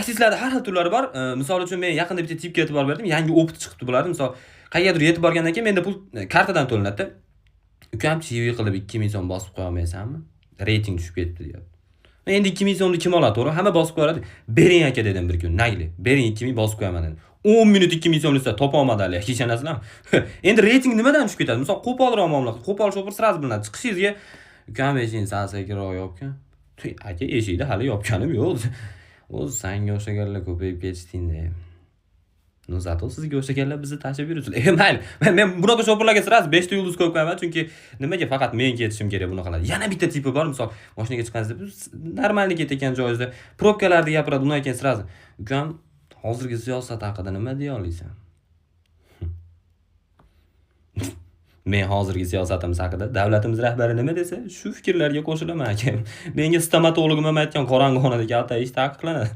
Taksistlarda har xil turlari bor. Misol uchun men yaqinda bitta tipga e'tibor berdim. Yangi opit chiqibdi bularni. Misol qayergadir yetib borgandan keyin menda pul kartadan to'lanadi. Ukam TV qilib 2000 so'm bosib qo'ya olmaysanmi? Reyting tushib ketdi deyapti. Men endi 2000 so'mni kim oladi, to'g'ri? Hamma bosib qo'yadi. Bering aka dedim bir kun. Nagli. Bering 2000 bosib qo'yaman dedim. 10 minut 2000 so'm esa topa olmadi hali. Ishonasizlarmi? Endi reyting nimadan tushib ketadi? Misol qo'polroq muomala qilib, qo'pol shopir sraz bilinadi. Chiqishingizga ukam eshikni salsakiroq yopgan. Aka eshikni hali yopganim yo'q. O'zi senga o'xshaganlar ko'payib ketishdingda. No zato sizga o'xshaganlar bizni tashib yuribsizlar. Mayli. Men bunaqa shopirlarga sraz 5 ta yulduz qo'yib qo'yaman, chunki nimaga faqat men ketishim kerak bunaqalar. Yana bitta tipi bor, misol mashinaga chiqqaningizda normalniy ketayotgan joyingizda probkalarni gapiradi, undan keyin sraz ukam hozirgi siyosat haqida nima deya olasan? Men hozirgi siyosatimiz haqida davlatimiz rahbari nima desa, shu fikrlarga qo'shilaman aka. Menga stomatologim ham aytgan qorong'i xonada kalta ish taqiqlanadi.